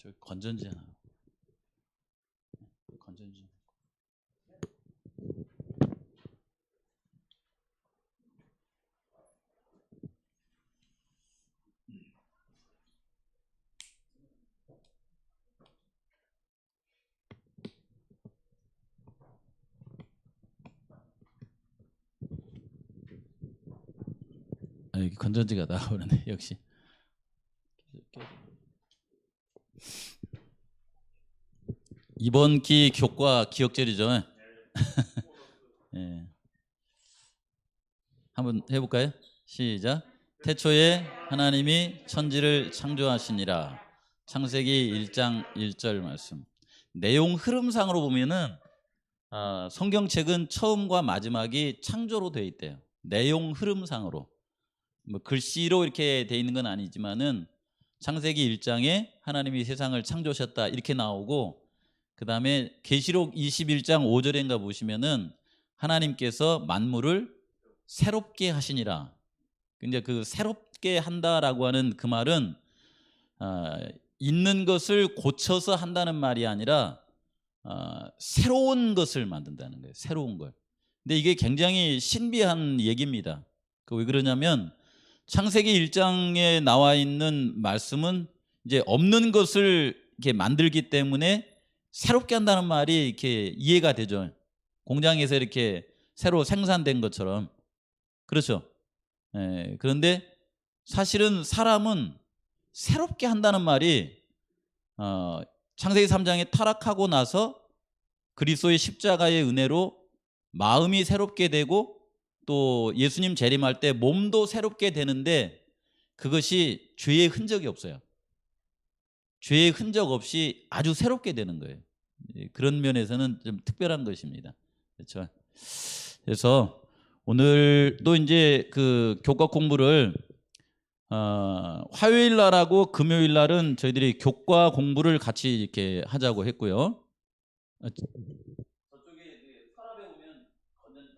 저 건전지 하나. 건전지. 아, 여기 건전지가 나오네. 역시. 이번 기 교과 기억절이죠. 예. 한번 해볼까요? 시작. 태초에 하나님이 천지를 창조하시니라. 창세기 1장 1절 말씀. 내용 흐름상으로 보면은 성경책은 처음과 마지막이 창조로 되어 있대요. 내용 흐름상으로. 뭐 글씨로 이렇게 되어 있는 건 아니지만은 창세기 1장에 하나님이 세상을 창조하셨다 이렇게 나오고, 그 다음에 계시록 21장 5절인가 보시면은 하나님께서 만물을 새롭게 하시니라. 근데 그 새롭게 한다라고 하는 그 말은 있는 것을 고쳐서 한다는 말이 아니라 새로운 것을 만든다는 거예요. 새로운 걸. 근데 이게 굉장히 신비한 얘기입니다. 왜 그러냐면 창세기 1장에 나와 있는 말씀은 이제 없는 것을 이렇게 만들기 때문에 새롭게 한다는 말이 이렇게 이해가 되죠. 공장에서 이렇게 새로 생산된 것처럼. 그렇죠. 예, 그런데 사실은 사람은 새롭게 한다는 말이 창세기 3장에 타락하고 나서 그리스도의 십자가의 은혜로 마음이 새롭게 되고 또 예수님 재림할 때 몸도 새롭게 되는데 그것이 죄의 흔적이 없어요. 죄의 흔적 없이 아주 새롭게 되는 거예요. 그런 면에서는 좀 특별한 것입니다. 그렇죠. 그래서 오늘도 이제 그 교과 공부를 화요일 날하고 금요일 날은 저희들이 교과 공부를 같이 이렇게 하자고 했고요. 저쪽에 서랍에 오면 건전지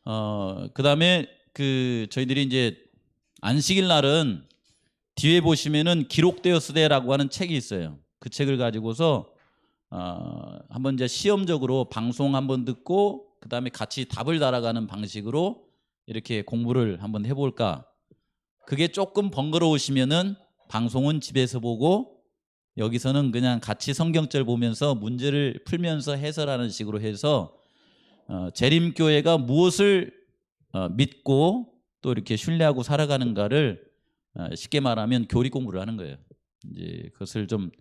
많아요. 그다음에 그 저희들이 이제 안식일 날은 뒤에 보시면은 기록되었으되라고 하는 책이 있어요. 그 책을 가지고서 한번 이제 시험적으로 방송 한번 듣고 그다음에 같이 답을 달아가는 방식으로 이렇게 공부를 한번 해볼까. 그게 조금 번거로우시면은 방송은 집에서 보고 여기서는 그냥 같이 성경절 보면서 문제를 풀면서 해설하는 식으로 해서 재림교회가 무엇을 믿고 또 이렇게 신뢰하고 살아가는가를 쉽게 말하면 교리 공부를 하는 거예요. 이제 그것을 좀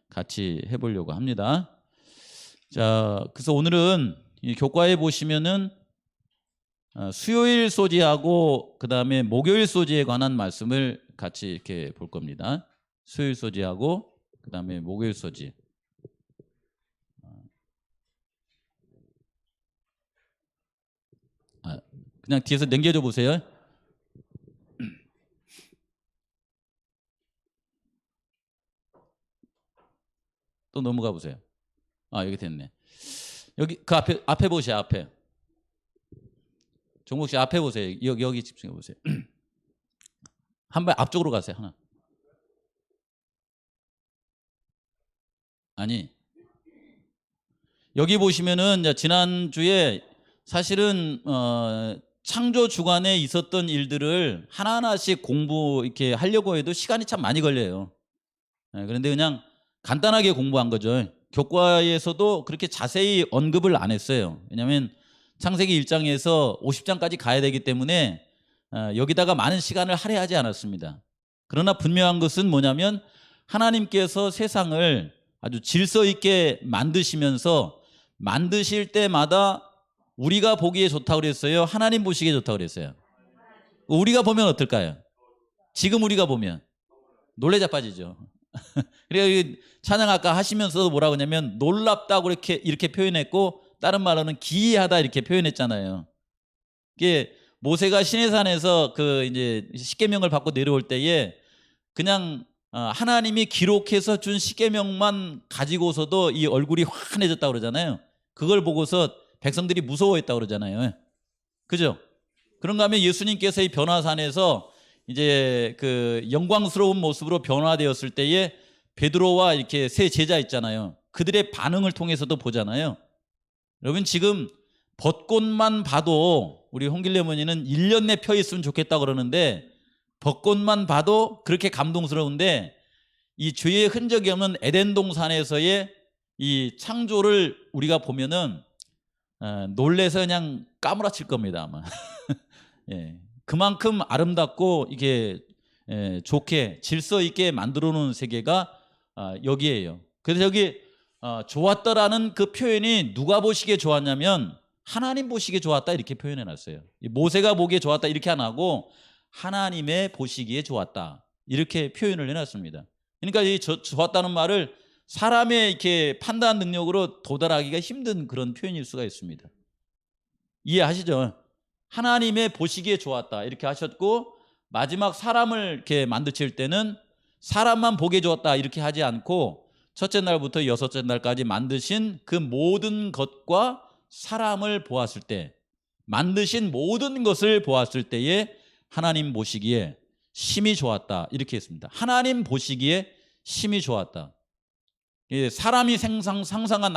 같이 해보려고 합니다. 자, 그래서 오늘은 이 교과에 보시면은 수요일 소지하고 그 다음에 목요일 소지에 관한 말씀을 같이 이렇게 볼 겁니다. 수요일 소지하고 그 다음에 목요일 소지. 그냥 뒤에서 넘겨줘 보세요. 또 넘어가 보세요. 여기 됐네. 여기 그 앞에 보세요. 앞에. 종국 씨 앞에 보세요. 여기 집중해 보세요. 한 발 앞쪽으로 가세요. 하나. 아니. 여기 보시면은 지난주에 사실은 창조 주간에 있었던 일들을 하나하나씩 공부 이렇게 하려고 해도 시간이 참 많이 걸려요. 그런데 그냥 간단하게 공부한 거죠. 교과에서도 그렇게 자세히 언급을 안 했어요. 왜냐하면 창세기 1장에서 50장까지 가야 되기 때문에 여기다가 많은 시간을 할애하지 않았습니다. 그러나 분명한 것은 뭐냐면 하나님께서 세상을 아주 질서 있게 만드시면서 만드실 때마다 우리가 보기에 좋다고 그랬어요? 하나님 보시기에 좋다고 그랬어요? 우리가 보면 어떨까요? 지금 우리가 보면 놀래 자빠지죠. 그래서 찬양 아까 하시면서도 뭐라고 하냐면 놀랍다고 이렇게 표현했고 다른 말로는 기이하다 이렇게 표현했잖아요. 이게 모세가 시내산에서 그 이제 십계명을 받고 내려올 때에 그냥 하나님이 기록해서 준 십계명만 가지고서도 이 얼굴이 환해졌다고 그러잖아요. 그걸 보고서 백성들이 무서워했다고 그러잖아요. 그죠? 그런가 하면 예수님께서 이 변화산에서 이제 그 영광스러운 모습으로 변화되었을 때에 베드로와 이렇게 세 제자 있잖아요. 그들의 반응을 통해서도 보잖아요. 여러분 지금 벚꽃만 봐도 우리 홍길래 어머니는 1년 내 펴 있으면 좋겠다 그러는데 벚꽃만 봐도 그렇게 감동스러운데 이 죄의 흔적이 없는 에덴 동산에서의 이 창조를 우리가 보면은 놀래서 그냥 까무라칠 겁니다 아마. 예, 그만큼 아름답고 이게 좋게 질서 있게 만들어 놓은 세계가 여기에요. 그래서 여기 좋았더라는 그 표현이 누가 보시기에 좋았냐면 하나님 보시기에 좋았다 이렇게 표현해 놨어요. 모세가 보기에 좋았다 이렇게 안 하고 하나님의 보시기에 좋았다 이렇게 표현을 해놨습니다. 그러니까 이 좋았다는 말을 사람의 이렇게 판단 능력으로 도달하기가 힘든 그런 표현일 수가 있습니다. 이해하시죠? 하나님의 보시기에 좋았다 이렇게 하셨고 마지막 사람을 이렇게 만드실 때는 사람만 보기에 좋았다 이렇게 하지 않고 첫째 날부터 여섯째 날까지 만드신 그 모든 것과 사람을 보았을 때 만드신 모든 것을 보았을 때에 하나님 보시기에 심히 좋았다 이렇게 했습니다. 하나님 보시기에 심히 좋았다. 사람이 상상한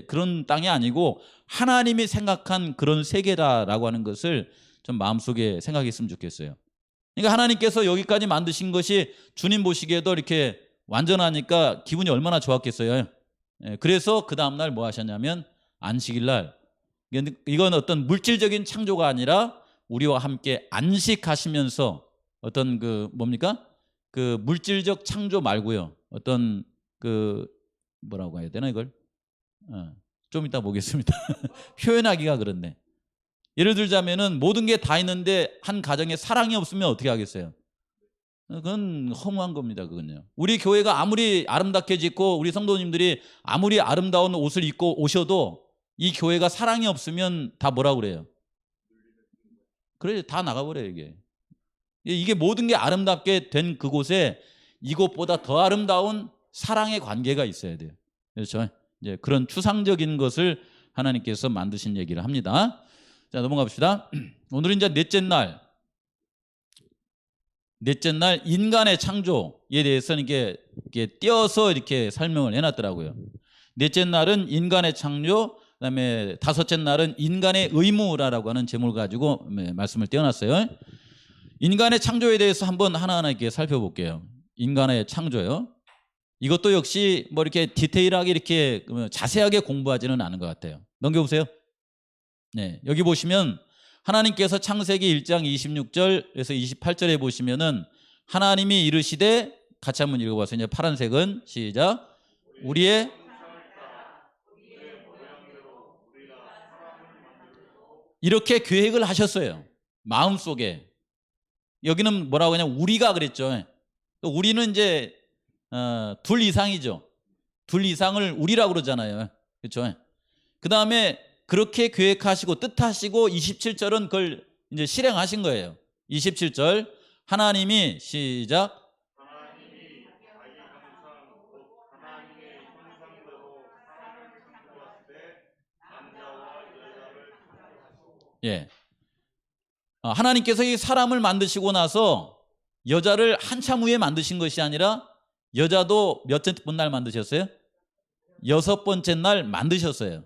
그런 땅이 아니고 하나님이 생각한 그런 세계다라고 하는 것을 좀 마음속에 생각했으면 좋겠어요. 그러니까 하나님께서 여기까지 만드신 것이 주님 보시기에도 이렇게 완전하니까 기분이 얼마나 좋았겠어요. 그래서 그 다음날 뭐 하셨냐면 안식일날 이건 어떤 물질적인 창조가 아니라 우리와 함께 안식하시면서 어떤 그 뭡니까? 그 물질적 창조 말고요. 어떤 그 뭐라고 해야 되나 이걸? 좀 이따 보겠습니다. 표현하기가 그렇네. 예를 들자면은 모든 게 다 있는데 한 가정에 사랑이 없으면 어떻게 하겠어요? 그건 허무한 겁니다. 그건요. 우리 교회가 아무리 아름답게 짓고 우리 성도님들이 아무리 아름다운 옷을 입고 오셔도 이 교회가 사랑이 없으면 다 뭐라고 그래요? 그래 다 나가버려요 이게. 이게 모든 게 아름답게 된 그곳에 이것보다 더 아름다운 사랑의 관계가 있어야 돼요. 그렇죠? 이제 그런 추상적인 것을 하나님께서 만드신 얘기를 합니다. 자, 넘어가 봅시다. 오늘은 이제 넷째 날 인간의 창조에 대해서는 이게 띄어서 이렇게 설명을 해놨더라고요. 넷째 날은 인간의 창조, 그다음에 다섯째 날은 인간의 의무라고 하는 제목을 가지고 말씀을 띄어놨어요. 인간의 창조에 대해서 한번 하나하나 이렇게 살펴볼게요. 인간의 창조요. 이것도 역시 뭐 이렇게 디테일하게 이렇게 자세하게 공부하지는 않은 것 같아요. 넘겨보세요. 네, 여기 보시면 하나님께서 창세기 1장 26절에서 28절에 보시면은 하나님이 이르시되 같이 한번 읽어보세요. 이제 파란색은 시작. 우리의 이렇게 계획을 하셨어요. 마음속에. 여기는 뭐라고 하냐 우리가 그랬죠. 우리는 이제 둘 이상이죠. 둘 이상을 우리라고 그러잖아요. 그렇죠? 그 다음에 그렇게 계획하시고 뜻하시고 27절은 그걸 이제 실행하신 거예요. 27절 하나님이 시작. 예. 하나님께서 이 사람을 만드시고 나서 여자를 한참 후에 만드신 것이 아니라 여자도 몇째 날 만드셨어요? 여섯 번째 날 만드셨어요.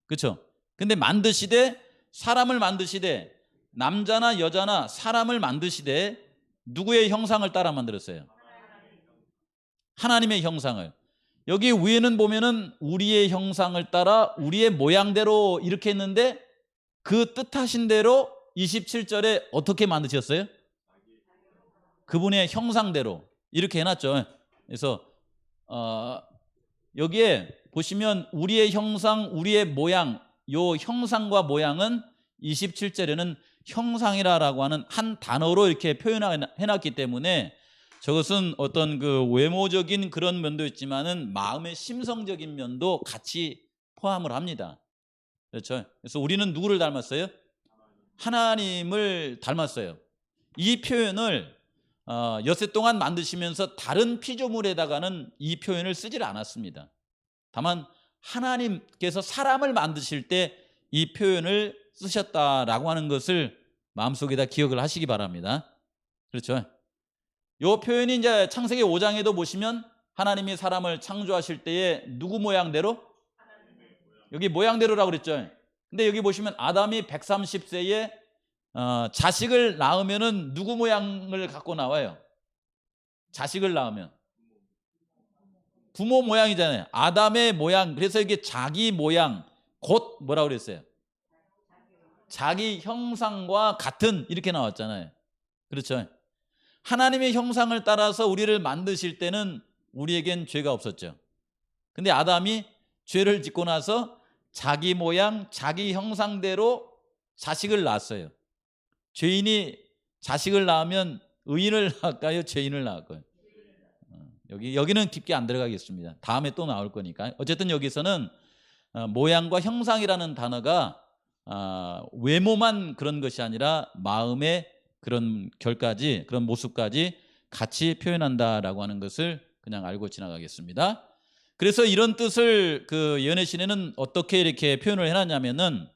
그렇죠? 근데 만드시되 사람을 만드시되 남자나 여자나 사람을 만드시되 누구의 형상을 따라 만들었어요? 하나님의 형상을. 여기 위에는 보면은 우리의 형상을 따라 우리의 모양대로 이렇게 했는데 그 뜻하신 대로 27절에 어떻게 만드셨어요? 그분의 형상대로 이렇게 해놨죠. 그래서 여기에 보시면 우리의 형상, 우리의 모양, 요 형상과 모양은 27절에는 형상이라고 하는 한 단어로 이렇게 표현해놨기 때문에 저것은 어떤 그 외모적인 그런 면도 있지만은 마음의 심성적인 면도 같이 포함을 합니다. 그렇죠? 그래서 우리는 누구를 닮았어요? 하나님을 닮았어요. 이 표현을 엿새 동안 만드시면서 다른 피조물에다가는 이 표현을 쓰질 않았습니다. 다만 하나님께서 사람을 만드실 때 이 표현을 쓰셨다라고 하는 것을 마음속에다 기억을 하시기 바랍니다. 그렇죠. 요 표현이 이제 창세기 5장에도 보시면 하나님이 사람을 창조하실 때에 누구 모양대로? 여기 모양대로라고 그랬죠. 근데 여기 보시면 아담이 130세에 자식을 낳으면은 누구 모양을 갖고 나와요? 자식을 낳으면 부모 모양이잖아요. 아담의 모양. 그래서 이게 자기 모양 곧 뭐라고 그랬어요? 자기 형상과 같은 이렇게 나왔잖아요. 그렇죠. 하나님의 형상을 따라서 우리를 만드실 때는 우리에겐 죄가 없었죠. 근데 아담이 죄를 짓고 나서 자기 모양, 자기 형상대로 자식을 낳았어요. 죄인이 자식을 낳으면 의인을 낳을까요? 죄인을 낳을까요? 여기는 깊게 안 들어가겠습니다. 다음에 또 나올 거니까. 어쨌든 여기서는 모양과 형상이라는 단어가 외모만 그런 것이 아니라 마음의 그런 결까지, 그런 모습까지 같이 표현한다라고 하는 것을 그냥 알고 지나가겠습니다. 그래서 이런 뜻을 그 연애신에는 어떻게 이렇게 표현을 해놨냐면은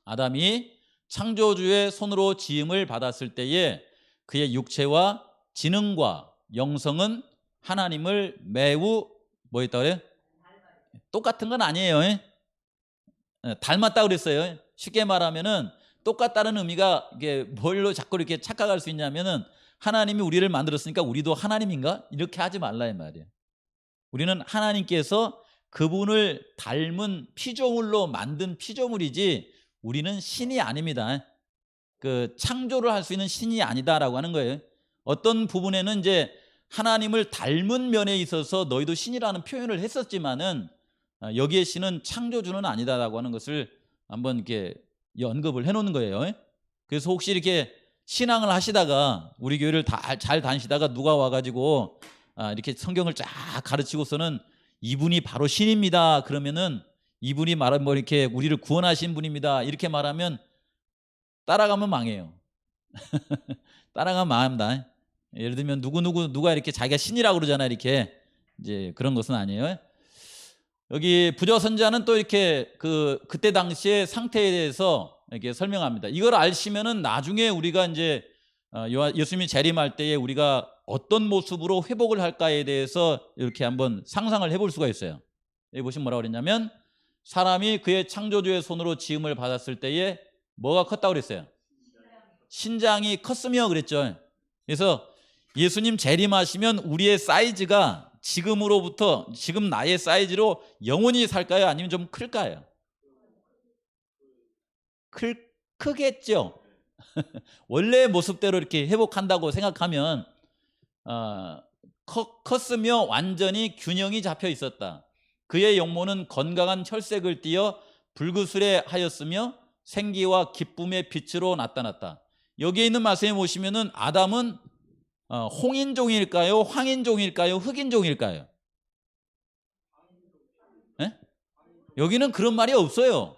아담이 창조주의 손으로 지음을 받았을 때에 그의 육체와 지능과 영성은 하나님을 매우 뭐 했다고 그래요? 똑같은 건 아니에요. 닮았다고 그랬어요. 쉽게 말하면은 똑같다는 의미가 이게 뭘로 자꾸 이렇게 착각할 수 있냐면은 하나님이 우리를 만들었으니까 우리도 하나님인가? 이렇게 하지 말라 이 말이에요. 우리는 하나님께서 그분을 닮은 피조물로 만든 피조물이지 우리는 신이 아닙니다. 그 창조를 할 수 있는 신이 아니다라고 하는 거예요. 어떤 부분에는 이제 하나님을 닮은 면에 있어서 너희도 신이라는 표현을 했었지만은 여기에 신은 창조주는 아니다라고 하는 것을 한번 이렇게 언급을 해놓는 거예요. 그래서 혹시 이렇게 신앙을 하시다가 우리 교회를 잘 다니시다가 누가 와가지고 이렇게 성경을 쫙 가르치고서는 이분이 바로 신입니다. 그러면은 이분이 말하면 뭐 이렇게 우리를 구원하신 분입니다. 이렇게 말하면 따라가면 망해요. 따라가면 망합니다. 예를 들면 누가 이렇게 자기가 신이라고 그러잖아요. 이렇게 이제 그런 것은 아니에요. 여기 부조선자는 또 이렇게 그때 당시의 상태에 대해서 이렇게 설명합니다. 이걸 알시면은 나중에 우리가 이제 예수님이 재림할 때에 우리가 어떤 모습으로 회복을 할까에 대해서 이렇게 한번 상상을 해볼 수가 있어요. 여기 보시면 뭐라고 그랬냐면 사람이 그의 창조주의 손으로 지음을 받았을 때에 뭐가 컸다고 그랬어요? 신장이 컸으며 그랬죠. 그래서 예수님 재림하시면 우리의 사이즈가 지금 나의 사이즈로 영원히 살까요? 아니면 좀 클까요? 크겠죠. 원래 모습대로 이렇게 회복한다고 생각하면 컸으며 완전히 균형이 잡혀 있었다. 그의 영모는 건강한 혈색을 띠어 불구스레 하였으며 생기와 기쁨의 빛으로 나타났다. 여기에 있는 말씀에 보시면은 아담은 홍인종일까요? 황인종일까요? 흑인종일까요? 네? 여기는 그런 말이 없어요.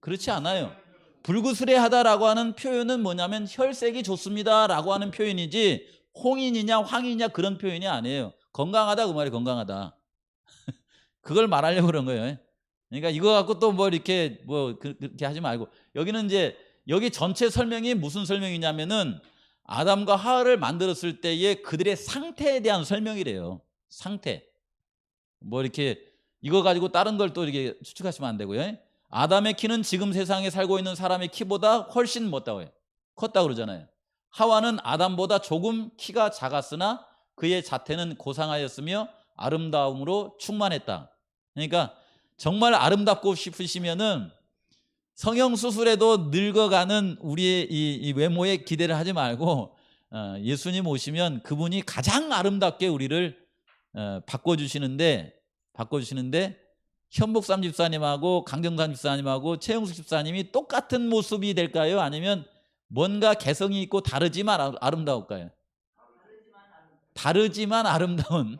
그렇지 않아요. 불구스레하다라고 하는 표현은 뭐냐면 혈색이 좋습니다라고 하는 표현이지 홍인이냐 황인이냐 그런 표현이 아니에요. 건강하다 그 말이 건강하다. 그걸 말하려고 그런 거예요. 그러니까 이거 갖고 또 뭐 이렇게 그렇게 하지 말고 여기는 이제 여기 전체 설명이 무슨 설명이냐면은 아담과 하와를 만들었을 때의 그들의 상태에 대한 설명이래요. 상태. 뭐 이렇게 이거 가지고 다른 걸 또 이렇게 추측하시면 안 되고요. 아담의 키는 지금 세상에 살고 있는 사람의 키보다 훨씬 컸다고 해요. 컸다고 그러잖아요. 하와는 아담보다 조금 키가 작았으나 그의 자태는 고상하였으며 아름다움으로 충만했다. 그러니까 정말 아름답고 싶으시면은 성형수술에도 늙어가는 우리의 이 외모에 기대를 하지 말고 예수님 오시면 그분이 가장 아름답게 우리를 바꿔주시는데 현복삼 집사님하고 강경삼 집사님하고 최영숙 집사님이 똑같은 모습이 될까요? 아니면 뭔가 개성이 있고 다르지만 아름다울까요? 다르지만 아름다운,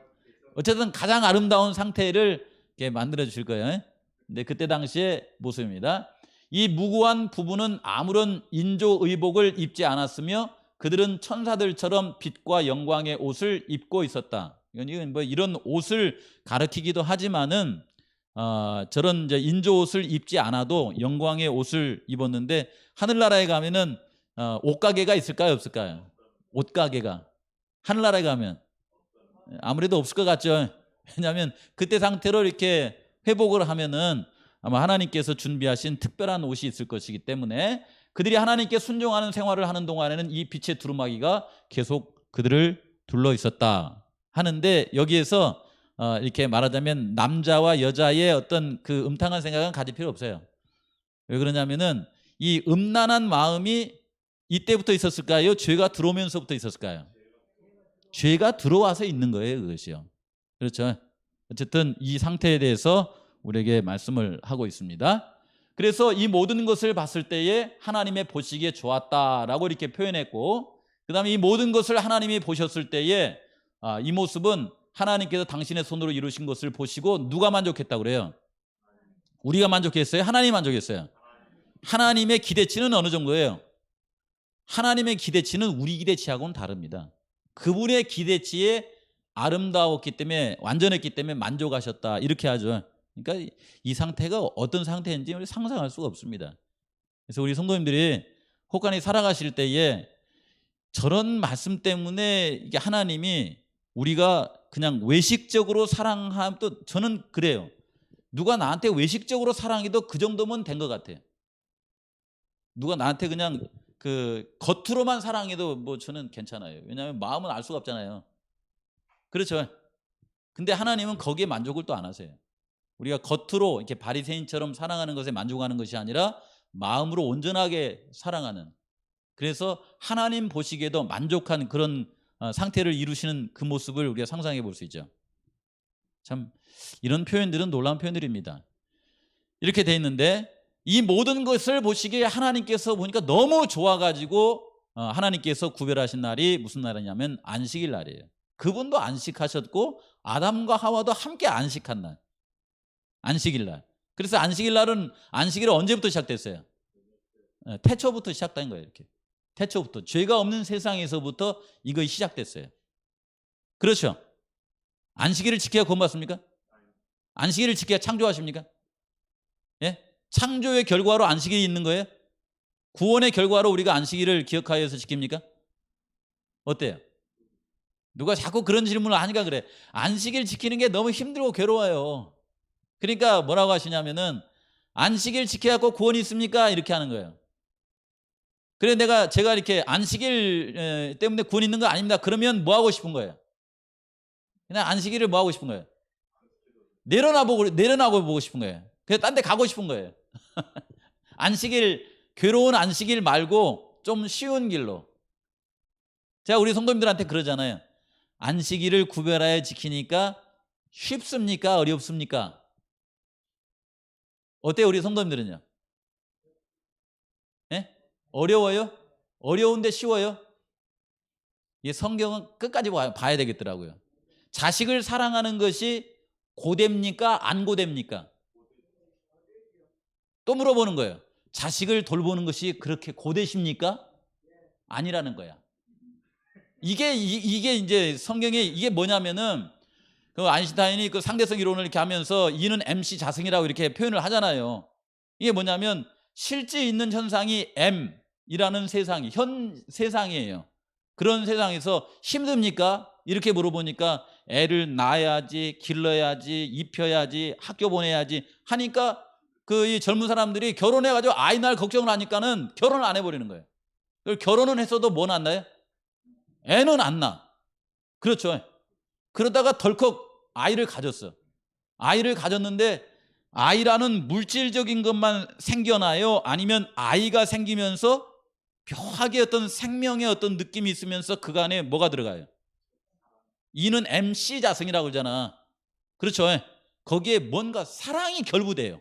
어쨌든 가장 아름다운 상태를 만들어 주실 거예요. 근데 그때 당시의 모습입니다. 이 무고한 부부는 아무런 인조 의복을 입지 않았으며 그들은 천사들처럼 빛과 영광의 옷을 입고 있었다. 이건 뭐 이런 옷을 가리키기도 하지만은 저런 이제 인조 옷을 입지 않아도 영광의 옷을 입었는데 하늘나라에 가면은 옷가게가 있을까요, 없을까요? 옷가게가 하늘나라에 가면 아무래도 없을 것 같죠. 왜냐하면 그때 상태로 이렇게 회복을 하면은 아마 하나님께서 준비하신 특별한 옷이 있을 것이기 때문에 그들이 하나님께 순종하는 생활을 하는 동안에는 이 빛의 두루마기가 계속 그들을 둘러 있었다 하는데, 여기에서 이렇게 말하자면 남자와 여자의 어떤 그 음탕한 생각은 가질 필요 없어요. 왜 그러냐면은 이 음란한 마음이 이때부터 있었을까요? 죄가 들어오면서부터 있었을까요? 죄가 들어와서 있는 거예요, 그것이요. 그렇죠. 어쨌든 이 상태에 대해서 우리에게 말씀을 하고 있습니다. 그래서 이 모든 것을 봤을 때에 하나님의 보시기에 좋았다라고 이렇게 표현했고, 그 다음에 이 모든 것을 하나님이 보셨을 때에 이 모습은 하나님께서 당신의 손으로 이루신 것을 보시고 누가 만족했다고 그래요? 우리가 만족했어요? 하나님이 만족했어요? 하나님의 기대치는 어느 정도예요? 하나님의 기대치는 우리 기대치하고는 다릅니다. 그분의 기대치에 아름다웠기 때문에, 완전했기 때문에 만족하셨다 이렇게 하죠. 그러니까 이 상태가 어떤 상태인지 우리 상상할 수가 없습니다. 그래서 우리 성도님들이 혹간히 살아가실 때에 저런 말씀 때문에 이게 하나님이 우리가 그냥 외식적으로 사랑하면, 또 저는 그래요. 누가 나한테 외식적으로 사랑해도 그 정도면 된 것 같아요. 누가 나한테 그냥 그 겉으로만 사랑해도 뭐 저는 괜찮아요. 왜냐하면 마음은 알 수가 없잖아요. 그렇죠. 근데 하나님은 거기에 만족을 또 안 하세요. 우리가 겉으로 이렇게 바리새인처럼 사랑하는 것에 만족하는 것이 아니라 마음으로 온전하게 사랑하는, 그래서 하나님 보시기에도 만족한 그런 상태를 이루시는 그 모습을 우리가 상상해 볼 수 있죠. 참 이런 표현들은 놀라운 표현들입니다. 이렇게 돼 있는데 이 모든 것을 보시기에 하나님께서 보니까 너무 좋아가지고 하나님께서 구별하신 날이 무슨 날이냐면 안식일 날이에요. 그분도 안식하셨고 아담과 하와도 함께 안식한 날, 안식일 날. 그래서 안식일 날은, 안식일은 언제부터 시작됐어요? 태초부터 시작된 거예요. 이렇게 태초부터, 죄가 없는 세상에서부터 이것이 시작됐어요. 그렇죠. 안식일을 지켜야 구원받습니까? 안식일을 지켜야 창조하십니까? 예? 창조의 결과로 안식일이 있는 거예요? 구원의 결과로 우리가 안식일을 기억하여서 지킵니까? 어때요? 누가 자꾸 그런 질문을 하니까 그래. 안식일 지키는 게 너무 힘들고 괴로워요. 그러니까 뭐라고 하시냐면은 안식일 지켜갖고 구원이 있습니까? 이렇게 하는 거예요. 그래 제가 이렇게 안식일 때문에 구원 있는 거 아닙니다. 그러면 뭐 하고 싶은 거예요? 그냥 안식일을 뭐 하고 싶은 거예요? 내려놔 보고 싶은 거예요. 그냥 딴 데 가고 싶은 거예요. 안식일, 괴로운 안식일 말고 좀 쉬운 길로. 제가 우리 성도님들한테 그러잖아요. 안식일을 구별하여 지키니까 쉽습니까? 어렵습니까? 어때요, 우리 성도님들은요? 예? 어려워요? 어려운데 쉬워요? 이 성경은 끝까지 봐야 되겠더라고요. 자식을 사랑하는 것이 고됩니까? 안 고됩니까? 또 물어보는 거예요. 자식을 돌보는 것이 그렇게 고되십니까? 아니라는 거야. 이게 이제 성경에 이게 뭐냐면은 그 아인슈타인이 그 상대성 이론을 이렇게 하면서 E는 MC 자승이라고 이렇게 표현을 하잖아요. 이게 뭐냐면 실제 있는 현상이 M이라는 세상이 현 세상이에요. 그런 세상에서 힘듭니까? 이렇게 물어보니까 애를 낳아야지, 길러야지, 입혀야지, 학교 보내야지 하니까 그 이 젊은 사람들이 결혼해가지고 아이 낳을 걱정을 하니까는 결혼을 안 해버리는 거예요. 결혼은 했어도 뭐 낳나요? 애는 안 낳아. 그렇죠. 그러다가 덜컥 아이를 가졌어. 아이를 가졌는데 아이라는 물질적인 것만 생겨나요? 아니면 아이가 생기면서 묘하게 어떤 생명의 어떤 느낌이 있으면서 그간에 뭐가 들어가요? 이는 MC 자성이라고 그러잖아. 그렇죠. 거기에 뭔가 사랑이 결부돼요.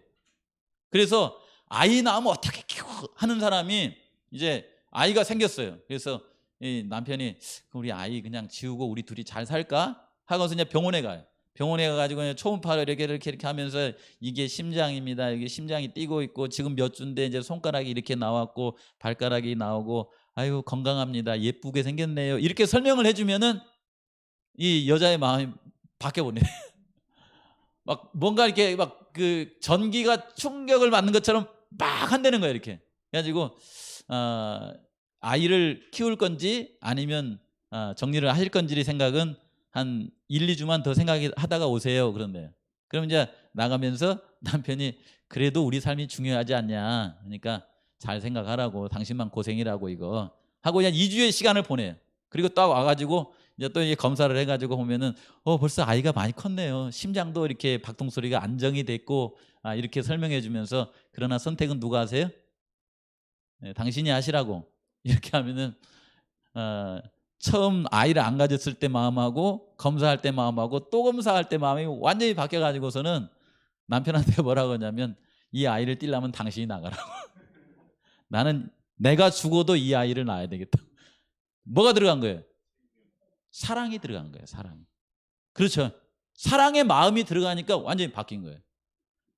그래서 아이 낳으면 어떻게 키워 하는 사람이 이제 아이가 생겼어요. 그래서 이 남편이 우리 아이 그냥 지우고 우리 둘이 잘 살까? 하고서 이제 병원에 가요. 병원에 가가지고 초음파를 이렇게 하면서 이게 심장입니다. 이게 심장이 뛰고 있고 지금 몇 주인데 이제 손가락이 이렇게 나왔고 발가락이 나오고 아유 건강합니다. 예쁘게 생겼네요. 이렇게 설명을 해주면은 이 여자의 마음이 바뀌어버려요. 막 뭔가 이렇게 막 그 전기가 충격을 받는 것처럼 막 한다는 거예요. 이렇게 그래가지고 아이를 키울 건지 아니면 정리를 하실 건지 생각은 한 1, 2주만 더 생각하다가 오세요. 그런데 그럼 이제 나가면서 남편이 그래도 우리 삶이 중요하지 않냐. 그러니까 잘 생각하라고, 당신만 고생이라고 이거 하고 그냥 2주의 시간을 보내요. 그리고 딱 와가지고 이제 또 이게 검사를 해가지고 보면은 벌써 아이가 많이 컸네요. 심장도 이렇게 박동 소리가 안정이 됐고 이렇게 설명해 주면서 그러나 선택은 누가 하세요? 네, 당신이 하시라고 이렇게 하면은 처음 아이를 안 가졌을 때 마음하고 검사할 때 마음하고 또 검사할 때 마음이 완전히 바뀌어가지고서는 남편한테 뭐라고 하냐면 이 아이를 띠려면 당신이 나가라고. 나는 내가 죽어도 이 아이를 낳아야 되겠다. 뭐가 들어간 거예요? 사랑이 들어간 거예요. 사랑. 그렇죠. 사랑의 마음이 들어가니까 완전히 바뀐 거예요.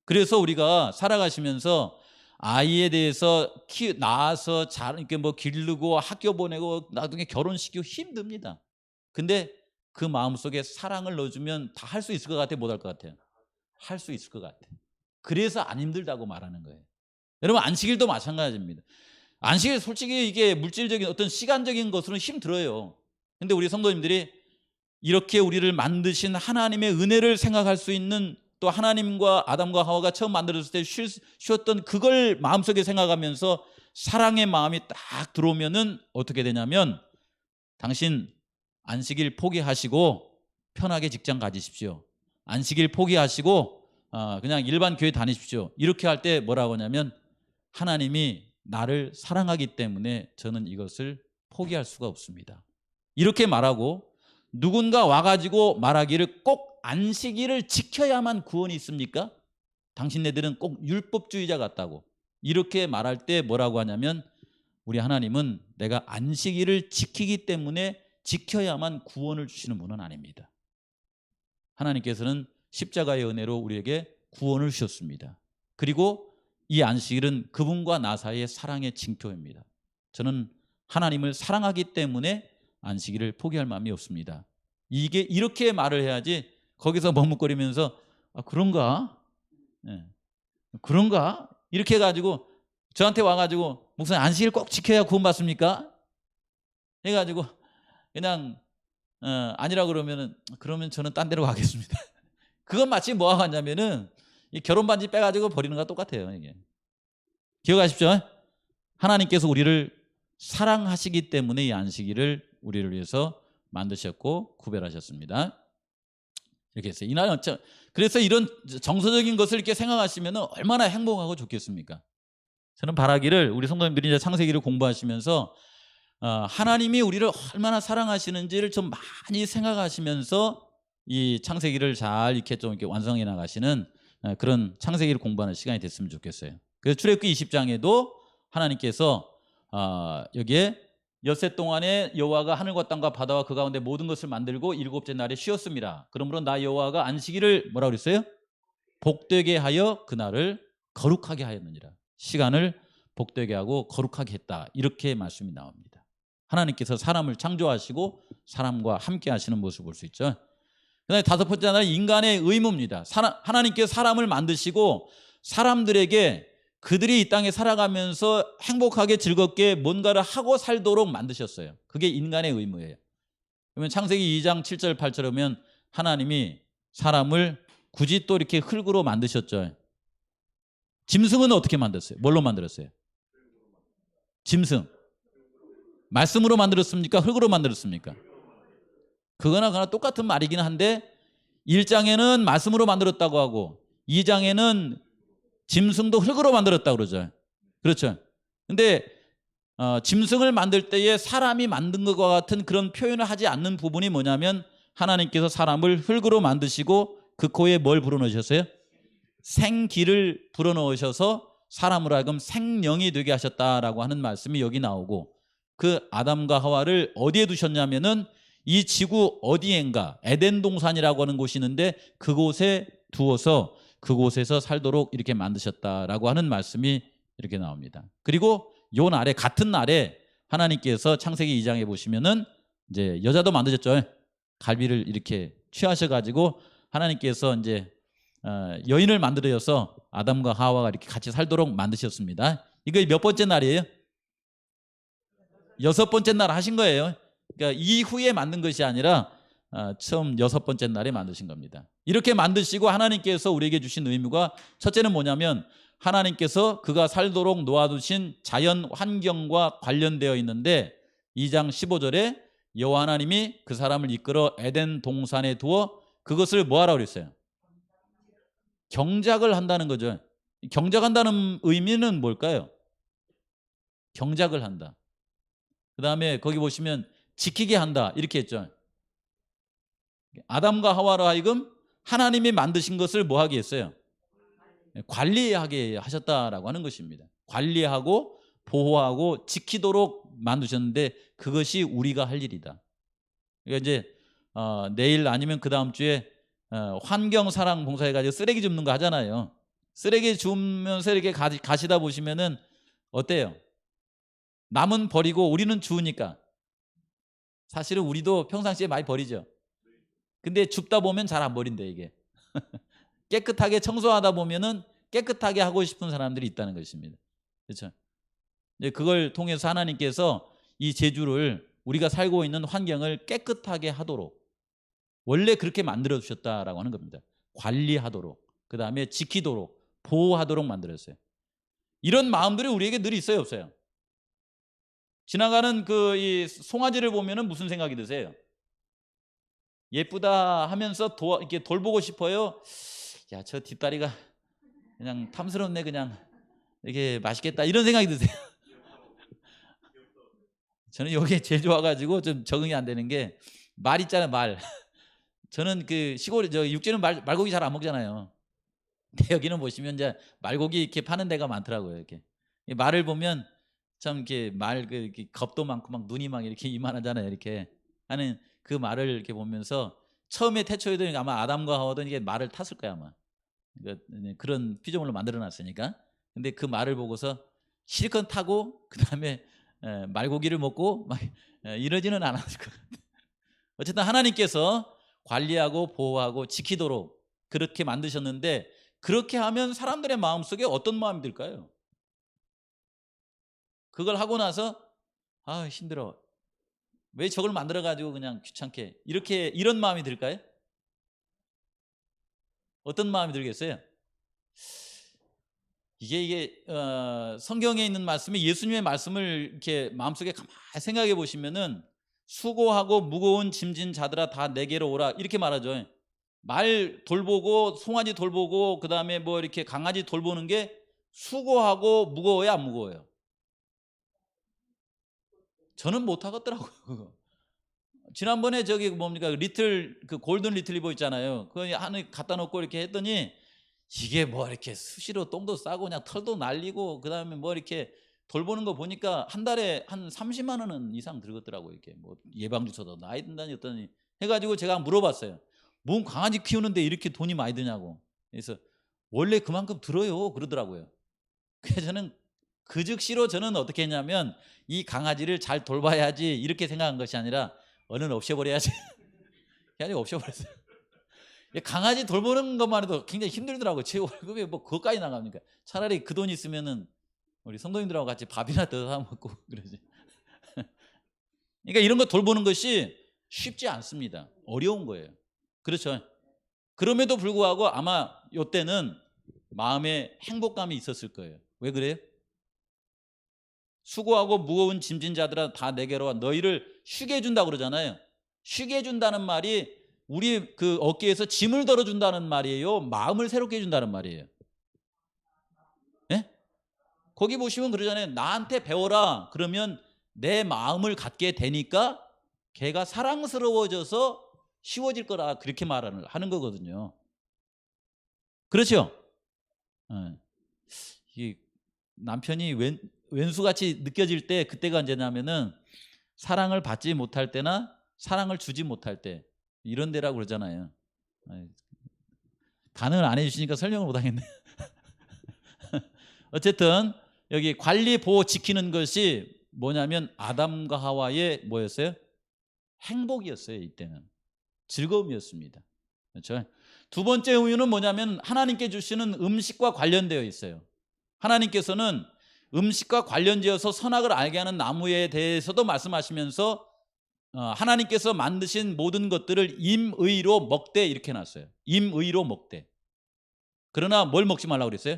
그래서 우리가 살아가시면서 아이에 대해서 낳아서 잘 이렇게 뭐 기르고 학교 보내고 나중에 결혼시키고 힘듭니다. 근데 그 마음속에 사랑을 넣어주면 다 할 수 있을 것 같아요? 못 할 것 같아요? 할 수 있을 것 같아요. 그래서 안 힘들다고 말하는 거예요. 여러분 안식일도 마찬가지입니다. 안식일 솔직히 이게 물질적인 어떤 시간적인 것으로는 힘들어요. 근데 우리 성도님들이 이렇게 우리를 만드신 하나님의 은혜를 생각할 수 있는, 또 하나님과 아담과 하와가 처음 만들어졌을 때 쉬었던 그걸 마음속에 생각하면서 사랑의 마음이 딱 들어오면은 어떻게 되냐면 당신 안식일 포기하시고 편하게 직장 가지십시오. 안식일 포기하시고 그냥 일반 교회 다니십시오. 이렇게 할 때 뭐라고 하냐면 하나님이 나를 사랑하기 때문에 저는 이것을 포기할 수가 없습니다. 이렇게 말하고 누군가 와가지고 말하기를 꼭 안식일을 지켜야만 구원이 있습니까? 당신네들은 꼭 율법주의자 같다고 이렇게 말할 때 뭐라고 하냐면 우리 하나님은 내가 안식일을 지키기 때문에 지켜야만 구원을 주시는 분은 아닙니다. 하나님께서는 십자가의 은혜로 우리에게 구원을 주셨습니다. 그리고 이 안식일은 그분과 나 사이의 사랑의 징표입니다. 저는 하나님을 사랑하기 때문에 안식일을 포기할 마음이 없습니다. 이게 이렇게 말을 해야지 거기서 머뭇거리면서 그런가? 네. 그런가? 이렇게 해가지고 저한테 와가지고 목사님 안식일 꼭 지켜야 구원받습니까? 해가지고 그냥 아니라 그러면 저는 딴 데로 가겠습니다. 그건 마치 뭐하고 하냐면은 이 결혼 반지 빼가지고 버리는 거와 똑같아요. 이게 기억하십시오. 하나님께서 우리를 사랑하시기 때문에 이 안식일을 우리를 위해서 만드셨고 구별하셨습니다. 이렇게 했어요. 그래서 이런 정서적인 것을 이렇게 생각하시면 얼마나 행복하고 좋겠습니까? 저는 바라기를 우리 성도님들이 이제 창세기를 공부하시면서 하나님이 우리를 얼마나 사랑하시는지를 좀 많이 생각하시면서 이 창세기를 잘 이렇게 좀 이렇게 완성해 나가시는 그런 창세기를 공부하는 시간이 됐으면 좋겠어요. 그래서 출애굽기 20장에도 하나님께서 여기에 엿새 동안에 여호와가 하늘과 땅과 바다와 그 가운데 모든 것을 만들고 일곱째 날에 쉬었습니다. 그러므로 나 여호와가 안식일을 뭐라고 그랬어요? 복되게 하여 그날을 거룩하게 하였느니라. 시간을 복되게 하고 거룩하게 했다. 이렇게 말씀이 나옵니다. 하나님께서 사람을 창조하시고 사람과 함께 하시는 모습을 볼 수 있죠. 그다음에 다섯 번째 하나는 인간의 의무입니다. 하나님께서 사람을 만드시고 사람들에게 그들이 이 땅에 살아가면서 행복하게 즐겁게 뭔가를 하고 살도록 만드셨어요. 그게 인간의 의무예요. 그러면 창세기 2장 7절 8절 보면 하나님이 사람을 굳이 또 이렇게 흙으로 만드셨죠. 짐승은 어떻게 만들었어요? 뭘로 만들었어요? 짐승 말씀으로 만들었습니까? 흙으로 만들었습니까? 그거나 똑같은 말이긴 한데 1장에는 말씀으로 만들었다고 하고 2장에는 짐승도 흙으로 만들었다고 그러죠. 그렇죠. 근데 짐승을 만들 때에 사람이 만든 것과 같은 그런 표현을 하지 않는 부분이 뭐냐면 하나님께서 사람을 흙으로 만드시고 그 코에 뭘 불어넣으셨어요? 생기를 불어넣으셔서 사람으로 하여금 생명이 되게 하셨다라고 하는 말씀이 여기 나오고 그 아담과 하와를 어디에 두셨냐면은 이 지구 어디엔가 에덴 동산이라고 하는 곳이 있는데 그곳에 두어서 그곳에서 살도록 이렇게 만드셨다라고 하는 말씀이 이렇게 나옵니다. 그리고 요 날에 같은 날에 하나님께서 창세기 2장에 보시면은 이제 여자도 만드셨죠. 갈비를 이렇게 취하셔가지고 하나님께서 이제 여인을 만들어서 아담과 하와가 이렇게 같이 살도록 만드셨습니다. 이거 몇 번째 날이에요? 6번째 날 하신 거예요. 그러니까 이후에 만든 것이 아니라 처음 6번째 날에 만드신 겁니다. 이렇게 만드시고 하나님께서 우리에게 주신 의무가 첫째는 뭐냐면 하나님께서 그가 살도록 놓아두신 자연 환경과 관련되어 있는데 2장 15절에 여호와 하나님이 그 사람을 이끌어 에덴 동산에 두어 그것을 뭐하라고 그랬어요? 경작을 한다는 거죠. 경작한다는 의미는 뭘까요? 경작을 한다. 그 다음에 거기 보시면 지키게 한다 이렇게 했죠. 아담과 하와로 하여금 하나님이 만드신 것을 뭐 하게 했어요? 관리하게 하셨다라고 하는 것입니다. 관리하고 보호하고 지키도록 만드셨는데 그것이 우리가 할 일이다. 그러니까 이제 내일 아니면 그 다음 주에 환경사랑 봉사해가지고 쓰레기 줍는 거 하잖아요. 쓰레기 주면서 이렇게 가시다 보시면은 어때요? 남은 버리고 우리는 주우니까 사실은 우리도 평상시에 많이 버리죠. 근데 줍다 보면 잘 안 버린대 이게. 깨끗하게 청소하다 보면은 깨끗하게 하고 싶은 사람들이 있다는 것입니다. 그렇죠? 그걸 통해서 하나님께서 이 제주를 우리가 살고 있는 환경을 깨끗하게 하도록 원래 그렇게 만들어 주셨다라고 하는 겁니다. 관리하도록, 그 다음에 지키도록, 보호하도록 만들었어요. 이런 마음들이 우리에게 늘 있어요, 없어요? 지나가는 이 송아지를 보면은 무슨 생각이 드세요? 예쁘다 하면서 이렇게 돌보고 싶어요. 야, 저 뒷다리가 그냥 탐스럽네, 그냥 이게 맛있겠다 이런 생각이 드세요? 저는 여기에 제주 와가지고 좀 적응이 안 되는 게 말 있잖아요, 말. 저는 그 시골에 육지는 말고기 잘 안 먹잖아요. 근데 여기는 보시면 이제 말고기 이렇게 파는 데가 많더라고요. 이렇게 말을 보면 참 이렇게 이렇게 겁도 많고 막 눈이 막 이렇게 이만하잖아요. 이렇게 하는 그 말을 이렇게 보면서 처음에 태초에도 아마 아담과 하와도 이게 말을 탔을 거야 아마. 그런 피조물로 만들어놨으니까. 근데 그 말을 보고서 실컷 타고 그 다음에 말고기를 먹고 막 이러지는 않았을 것 같아요. 어쨌든 하나님께서 관리하고 보호하고 지키도록 그렇게 만드셨는데 그렇게 하면 사람들의 마음속에 어떤 마음이 들까요? 그걸 하고 나서 힘들어. 왜 저걸 만들어 가지고 그냥 귀찮게 이런 마음이 들까요? 어떤 마음이 들겠어요? 이게 성경에 있는 말씀이 예수님의 말씀을 이렇게 마음속에 가만히 생각해 보시면은 수고하고 무거운 짐진 자들아 다 내게로 오라 이렇게 말하죠. 말 돌보고 송아지 돌보고 그 다음에 뭐 이렇게 강아지 돌보는 게 수고하고 무거워요, 안 무거워요? 저는 못 하겠더라고요. 지난번에 뭡니까 그 골든 리트리버 있잖아요. 그거 안에 갖다 놓고 이렇게 했더니 이게 뭐 이렇게 수시로 똥도 싸고 그냥 털도 날리고 그 다음에 뭐 이렇게 돌보는 거 보니까 한 달에 한 30만 원 이상 들었더라고요. 이렇게 뭐 예방주사도 나야 된다니 어떠니 해가지고 제가 물어봤어요. 뭔 강아지 키우는데 이렇게 돈이 많이 드냐고. 그래서 원래 그만큼 들어요 그러더라고요. 그래서 저는 그 즉시로 저는 어떻게 했냐면 이 강아지를 잘 돌봐야지 이렇게 생각한 것이 아니라 얼른 없애버려야지. 그냥 없애버렸어요. 강아지 돌보는 것만 해도 굉장히 힘들더라고요. 제 월급에 뭐 그것까지 나갑니까? 차라리 그 돈 있으면은 우리 성도님들하고 같이 밥이나 더 사 먹고 그러지. 그러니까 이런 거 돌보는 것이 쉽지 않습니다. 어려운 거예요. 그렇죠. 그럼에도 불구하고 아마 이때는 마음에 행복감이 있었을 거예요. 왜 그래요? 수고하고 무거운 짐진 자들아 다 내게로 와 너희를 쉬게 해준다고 그러잖아요. 쉬게 해준다는 말이 우리 그 어깨에서 짐을 덜어준다는 말이에요? 마음을 새롭게 해준다는 말이에요? 예? 거기 보시면 그러잖아요. 나한테 배워라. 그러면 내 마음을 갖게 되니까 걔가 사랑스러워져서 쉬워질 거라 그렇게 하는 거거든요. 그렇죠? 예. 이 남편이 왼수같이 느껴질 때 그때가 언제냐면은 사랑을 받지 못할 때나 사랑을 주지 못할 때 이런 데라고 그러잖아요. 반응을 안 해주시니까 설명을 못 하겠네. 어쨌든 여기 관리 보호 지키는 것이 뭐냐면 아담과 하와의 뭐였어요? 행복이었어요. 이때는 즐거움이었습니다. 그렇죠? 두 번째 이유는 뭐냐면 하나님께 주시는 음식과 관련되어 있어요. 하나님께서는 음식과 관련지어서 선악을 알게 하는 나무에 대해서도 말씀하시면서 하나님께서 만드신 모든 것들을 임의로 먹되 이렇게 해놨어요. 임의로 먹되. 그러나 뭘 먹지 말라고 그랬어요?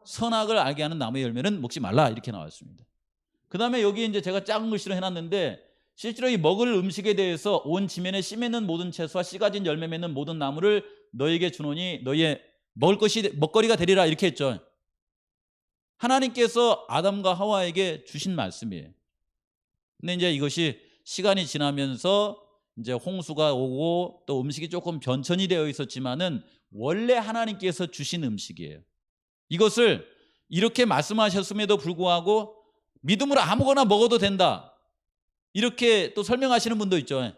선악을 알게 하는 나무의 열매는 먹지 말라 이렇게 나왔습니다. 그 다음에 여기 이제 제가 작은 글씨로 해놨는데 실제로 이 먹을 음식에 대해서 온 지면에 씨 맺는 모든 채소와 씨 가진 열매 맺는 모든 나무를 너에게 주노니 너희의 먹거리가 되리라 이렇게 했죠. 하나님께서 아담과 하와에게 주신 말씀이에요. 근데 이제 이것이 시간이 지나면서 이제 홍수가 오고 또 음식이 조금 변천이 되어 있었지만은 원래 하나님께서 주신 음식이에요. 이것을 이렇게 말씀하셨음에도 불구하고 믿음으로 아무거나 먹어도 된다. 이렇게 또 설명하시는 분도 있죠.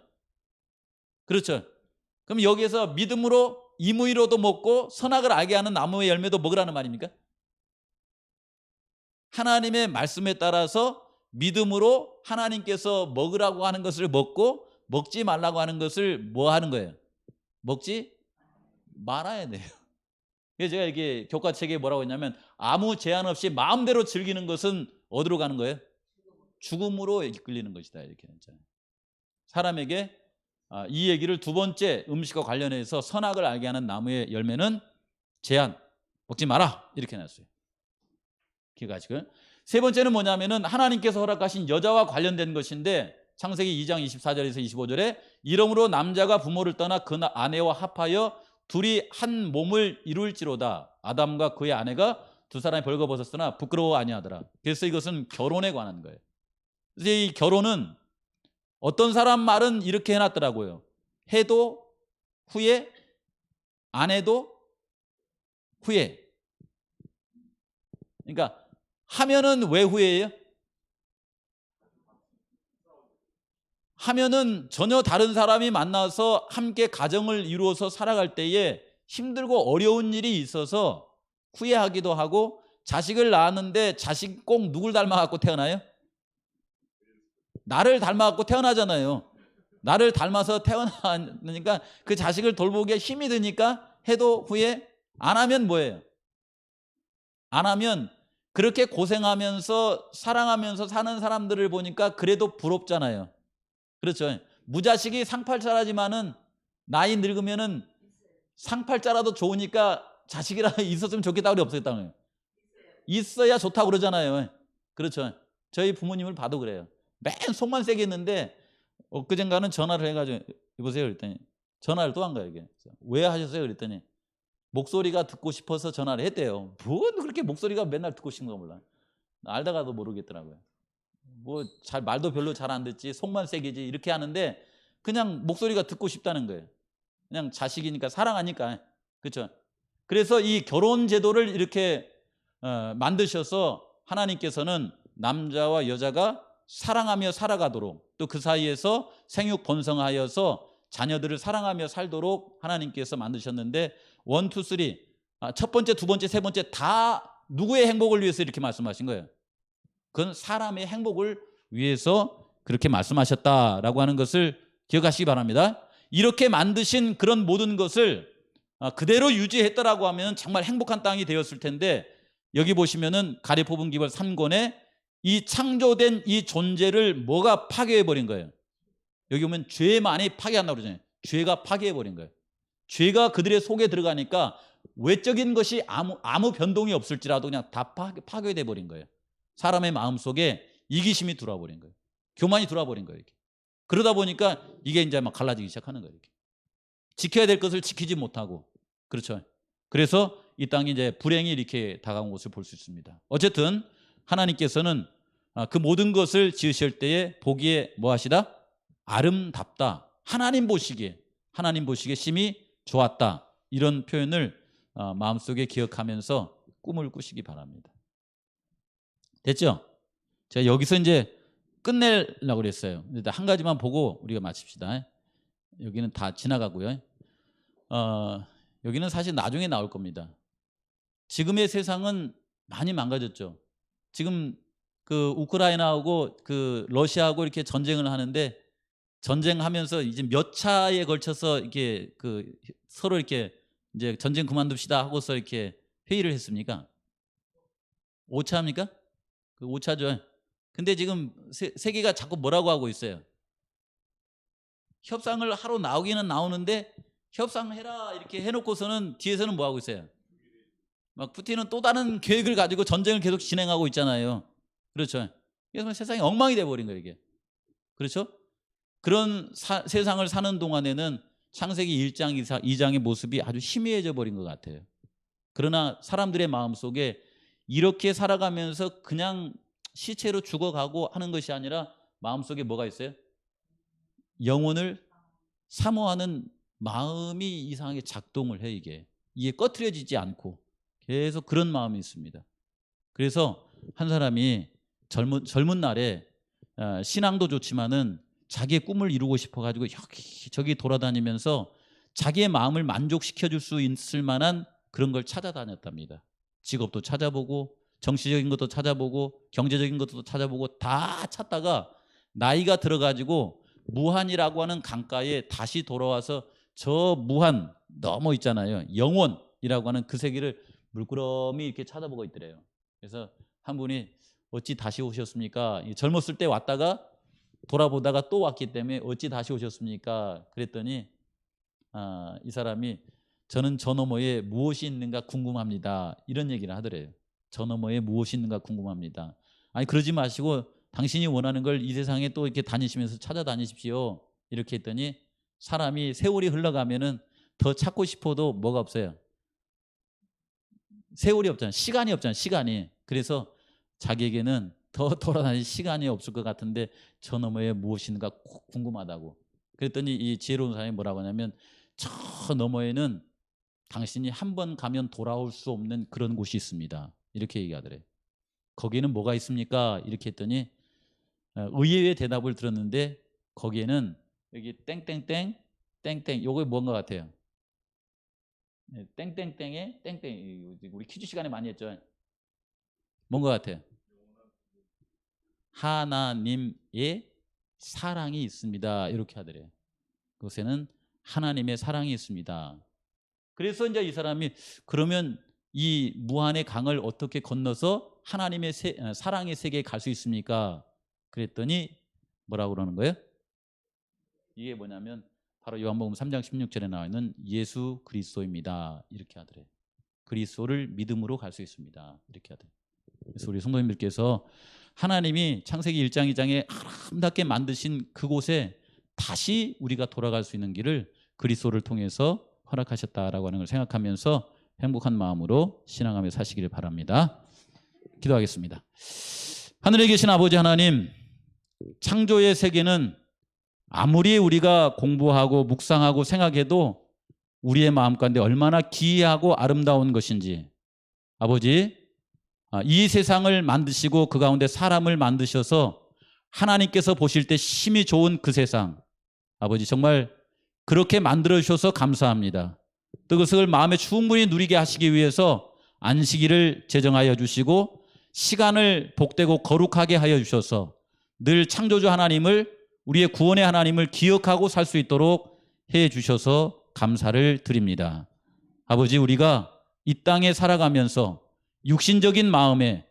그렇죠. 그럼 여기에서 믿음으로 임의로도 먹고 선악을 알게 하는 나무의 열매도 먹으라는 말입니까? 하나님의 말씀에 따라서 믿음으로 하나님께서 먹으라고 하는 것을 먹고 먹지 말라고 하는 것을 뭐 하는 거예요? 먹지 말아야 돼요. 그래서 제가 이게 교과책에 뭐라고 했냐면 아무 제한 없이 마음대로 즐기는 것은 어디로 가는 거예요? 죽음으로 이끌리는 것이다 이렇게 했잖아요. 사람에게 이 얘기를 두 번째 음식과 관련해서 선악을 알게 하는 나무의 열매는 제한, 먹지 마라 이렇게 해놨어요. 기가지고 세 번째는 뭐냐면은 하나님께서 허락하신 여자와 관련된 것인데 창세기 2장 24절에서 25절에 이러므로 남자가 부모를 떠나 그 아내와 합하여 둘이 한 몸을 이룰지로다. 아담과 그의 아내가 두 사람이 벌거벗었으나 부끄러워 아니하더라. 그래서 이것은 결혼에 관한 거예요. 그래서 이 결혼은 어떤 사람 말은 이렇게 해놨더라고요. 해도 후에, 안 해도 후에. 그러니까 하면은 왜 후회해요? 하면은 전혀 다른 사람이 만나서 함께 가정을 이루어서 살아갈 때에 힘들고 어려운 일이 있어서 후회하기도 하고 자식을 낳았는데 자식 꼭 누굴 닮아갖고 태어나요? 나를 닮아갖고 태어나잖아요. 나를 닮아서 태어나니까 그 자식을 돌보기에 힘이 드니까 해도 후회 안 하면 뭐예요? 안 하면 그렇게 고생하면서 사랑하면서 사는 사람들을 보니까 그래도 부럽잖아요. 그렇죠. 무자식이 상팔자라지만은 나이 늙으면은 상팔자라도 좋으니까 자식이라 있었으면 좋겠다고 그래 없었다는 거예요. 있어야 좋다고 그러잖아요. 그렇죠. 저희 부모님을 봐도 그래요. 맨 속만 세게 했는데 엊그젠가는 전화를 해가지고 여보세요 그랬더니 전화를 또 한 거예요. 이게. 왜 하셨어요? 그랬더니 목소리가 듣고 싶어서 전화를 했대요. 뭐 그렇게 목소리가 맨날 듣고 싶은 거 몰라. 알다가도 모르겠더라고요. 뭐 잘 말도 별로 잘 안 듣지 속만 세게지 이렇게 하는데 그냥 목소리가 듣고 싶다는 거예요. 그냥 자식이니까 사랑하니까. 그렇죠. 그래서 이 결혼 제도를 이렇게 만드셔서 하나님께서는 남자와 여자가 사랑하며 살아가도록 또 그 사이에서 생육 번성하여서 자녀들을 사랑하며 살도록 하나님께서 만드셨는데 1, 2, 3 첫 번째, 두 번째, 세 번째 다 누구의 행복을 위해서 이렇게 말씀하신 거예요? 그건 사람의 행복을 위해서 그렇게 말씀하셨다라고 하는 것을 기억하시기 바랍니다. 이렇게 만드신 그런 모든 것을 그대로 유지했다라고 하면 정말 행복한 땅이 되었을 텐데 여기 보시면은 가리 뽑은 기벌 3권에 이 창조된 이 존재를 뭐가 파괴해버린 거예요? 여기 보면 죄만이 파괴한다고 그러잖아요. 죄가 파괴해버린 거예요. 죄가 그들의 속에 들어가니까 외적인 것이 아무 변동이 없을지라도 그냥 다 파괴돼 버린 거예요. 사람의 마음속에 이기심이 들어와 버린 거예요. 교만이 들어와 버린 거예요. 이렇게. 그러다 보니까 이게 이제 막 갈라지기 시작하는 거예요. 이렇게. 지켜야 될 것을 지키지 못하고 그렇죠. 그래서 이 땅이 이제 불행이 이렇게 다가온 것을 볼 수 있습니다. 어쨌든 하나님께서는 그 모든 것을 지으실 때에 보기에 뭐 하시다? 아름답다. 하나님 보시기에 심히 좋았다. 이런 표현을 마음속에 기억하면서 꿈을 꾸시기 바랍니다. 됐죠? 제가 여기서 이제 끝내려고 그랬어요. 한 가지만 보고 우리가 마칩시다. 여기는 다 지나가고요. 여기는 사실 나중에 나올 겁니다. 지금의 세상은 많이 망가졌죠. 지금 그 우크라이나하고 그 러시아하고 이렇게 전쟁을 하는데 전쟁하면서 이제 몇 차에 걸쳐서 이렇게 그 서로 이렇게 이제 전쟁 그만둡시다 하고서 이렇게 회의를 했습니까? 5차입니까? 그 오차죠. 근데 지금 세계가 자꾸 뭐라고 하고 있어요? 협상을 하러 나오기는 나오는데 협상해라 이렇게 해놓고서는 뒤에서는 뭐 하고 있어요? 막 푸틴은 또 다른 계획을 가지고 전쟁을 계속 진행하고 있잖아요. 그렇죠. 그래서 세상이 엉망이 돼버린 거예요 이게. 그렇죠? 그런 세상을 사는 동안에는 창세기 1장 2장의 모습이 아주 희미해져 버린 것 같아요. 그러나 사람들의 마음속에 이렇게 살아가면서 그냥 시체로 죽어가고 하는 것이 아니라 마음속에 뭐가 있어요? 영혼을 사모하는 마음이 이상하게 작동을 해. 이게 꺼트려지지 않고 계속 그런 마음이 있습니다. 그래서 한 사람이 젊은 날에 신앙도 좋지만은 자기의 꿈을 이루고 싶어가지고 여기저기 돌아다니면서 자기의 마음을 만족시켜줄 수 있을 만한 그런 걸 찾아다녔답니다. 직업도 찾아보고 정치적인 것도 찾아보고 경제적인 것도 찾아보고 다 찾다가 나이가 들어가지고 무한이라고 하는 강가에 다시 돌아와서 저 무한 넘어 있잖아요. 영원이라고 하는 그 세계를 물끄러미 이렇게 쳐다보고 있더래요. 그래서 한 분이 어찌 다시 오셨습니까? 젊었을 때 왔다가 돌아보다가 또 왔기 때문에 어찌 다시 오셨습니까? 그랬더니 이 사람이 저는 저 너머에 무엇이 있는가 궁금합니다. 이런 얘기를 하더래요. 저 너머에 무엇이 있는가 궁금합니다. 아니 그러지 마시고 당신이 원하는 걸 이 세상에 또 이렇게 다니시면서 찾아다니십시오. 이렇게 했더니 사람이 세월이 흘러가면은 더 찾고 싶어도 뭐가 없어요. 세월이 없잖아요. 시간이 없잖아요. 시간이. 그래서 자기에게는 더 돌아다닐 시간이 없을 것 같은데 저 너머에 무엇이 있는가 궁금하다고. 그랬더니 이 지혜로운 사람이 뭐라고 하냐면 저 너머에는 당신이 한 번 가면 돌아올 수 없는 그런 곳이 있습니다. 이렇게 얘기하더래요. 거기에는 뭐가 있습니까? 이렇게 했더니 의외의 대답을 들었는데 거기에는 여기 땡땡땡 땡땡 요거 뭔가 같아요. 땡땡땡에 땡땡 우리 퀴즈 시간에 많이 했죠. 뭔가 같아요. 하나님의 사랑이 있습니다. 이렇게 하더래요. 그곳에는 하나님의 사랑이 있습니다. 그래서 이제 이 사람이 그러면 이 무한의 강을 어떻게 건너서 하나님의 사랑의 세계에 갈 수 있습니까? 그랬더니 뭐라고 그러는 거예요? 이게 뭐냐면 바로 요한복음 3장 16절에 나와 있는 예수 그리스도입니다. 이렇게 하더래요. 그리스도를 믿음으로 갈 수 있습니다. 이렇게 하더래요. 그래서 우리 성도님들께서 하나님이 창세기 1장 2장에 아름답게 만드신 그곳에 다시 우리가 돌아갈 수 있는 길을 그리스도를 통해서 허락하셨다라고 하는 걸 생각하면서 행복한 마음으로 신앙하며 사시기를 바랍니다. 기도하겠습니다. 하늘에 계신 아버지 하나님, 창조의 세계는 아무리 우리가 공부하고 묵상하고 생각해도 우리의 마음 가운데 얼마나 기이하고 아름다운 것인지, 아버지, 이 세상을 만드시고 그 가운데 사람을 만드셔서 하나님께서 보실 때 심히 좋은 그 세상, 아버지 정말 그렇게 만들어 주셔서 감사합니다. 또 그것을 마음에 충분히 누리게 하시기 위해서 안식일을 제정하여 주시고 시간을 복되고 거룩하게 하여 주셔서 늘 창조주 하나님을, 우리의 구원의 하나님을 기억하고 살 수 있도록 해 주셔서 감사를 드립니다. 아버지, 우리가 이 땅에 살아가면서 육신적인 마음에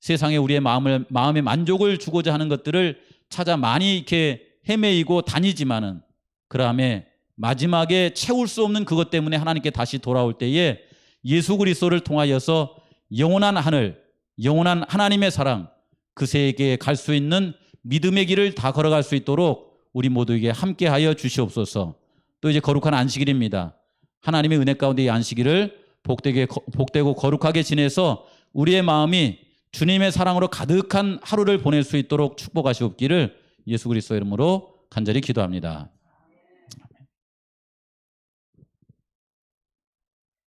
세상에 우리의 마음의 만족을 주고자 하는 것들을 찾아 많이 이렇게 헤매이고 다니지만은 그다음에 마지막에 채울 수 없는 그것 때문에 하나님께 다시 돌아올 때에 예수 그리스도를 통하여서 영원한 하늘, 영원한 하나님의 사랑, 그 세계에 갈 수 있는 믿음의 길을 다 걸어갈 수 있도록 우리 모두에게 함께하여 주시옵소서. 또 이제 거룩한 안식일입니다. 하나님의 은혜 가운데 이 안식일을 복되고 거룩하게 지내서 우리의 마음이 주님의 사랑으로 가득한 하루를 보낼 수 있도록 축복하시옵기를 예수 그리스도 이름으로 간절히 기도합니다.